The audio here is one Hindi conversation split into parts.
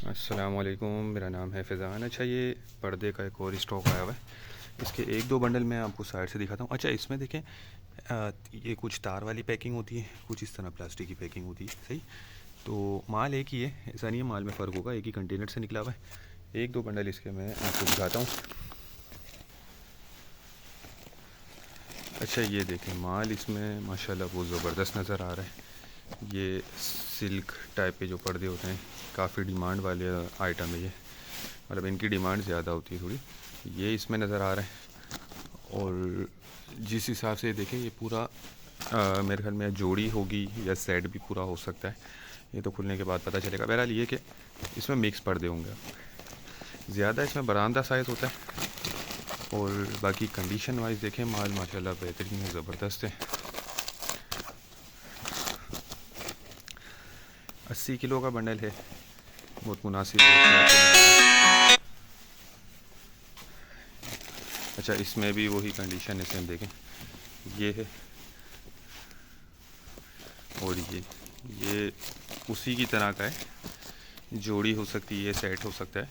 अस्सलाम वालेकुम, मेरा नाम है फ़ैज़ान। अच्छा, ये पर्दे का एक और स्टॉक आया हुआ है। इसके एक दो बंडल मैं आपको साइड से दिखाता हूँ। अच्छा, इसमें देखें, ये कुछ तार वाली पैकिंग होती है, कुछ इस तरह प्लास्टिक की पैकिंग होती है। सही, तो माल एक ही है, ऐसा नहीं है माल में फ़र्क होगा, एक ही कंटेनर से निकला हुआ है। एक दो बंडल इसके मैं आपको दिखाता हूँ। अच्छा, ये देखें, माल इसमें माशाल्लाह बहुत ज़बरदस्त नज़र आ रहा है। ये सिल्क टाइप के जो पर्दे होते हैं, काफ़ी डिमांड वाले आइटम है ये, मतलब इनकी डिमांड ज़्यादा होती है थोड़ी। ये इसमें नज़र आ रहा है। और जिस हिसाब से देखें, ये पूरा मेरे ख्याल में जोड़ी होगी या सेट भी पूरा हो सकता है, ये तो खुलने के बाद पता चलेगा। बहरहाल ये कि इसमें मिक्स पर्दे होंगे, ज़्यादा इसमें बरामदा साइज़ होता है। और बाकी कंडीशन वाइज देखें, माल माशाल्लाह बेहतरीन है, ज़बरदस्त है। 80 किलो का बंडल है, बहुत मुनासिब है। अच्छा, इसमें भी वही कंडीशन है, सेम देखें, ये है और ये उसी की तरह का है, जोड़ी हो सकती है, सेट हो सकता है।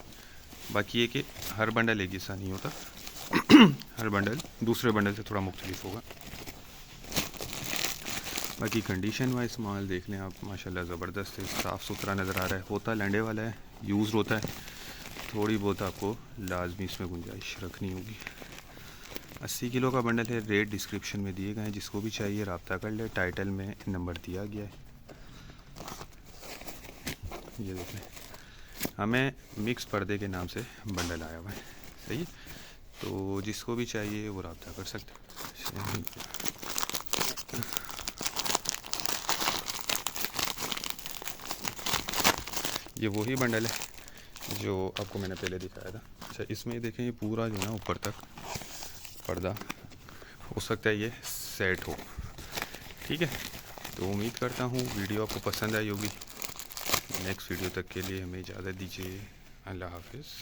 बाकी ये कि हर बंडल एक जैसा नहीं होता हर बंडल दूसरे बंडल से थोड़ा मुख्तलिफ होगा। बाकी कंडीशन वाइज माल देख लें आप, माशाल्लाह ज़बरदस्त है, साफ़ सुथरा नज़र आ रहा है। होता लंडे वाला है, यूज़ होता है, थोड़ी बहुत आपको लाजमी इसमें गुंजाइश रखनी होगी। 80 किलो का बंडल है। रेट डिस्क्रिप्शन में दिए गए हैं, जिसको भी चाहिए रब्ता कर ले, टाइटल में नंबर दिया गया है। ये देखें, हमें मिक्स पर्दे के नाम से बंडल आया हुआ है। सही, तो जिसको भी चाहिए वो रब्ता कर सकते हैं। ये वही बंडल है जो आपको मैंने पहले दिखाया था। अच्छा, इसमें देखें, ये पूरा जो है ना ऊपर तक पर्दा, हो सकता है ये सेट हो। ठीक है, तो उम्मीद करता हूँ वीडियो आपको पसंद आई होगी। नेक्स्ट वीडियो तक के लिए हमें इजाज़त दीजिए। अल्लाह हाफ़िज़।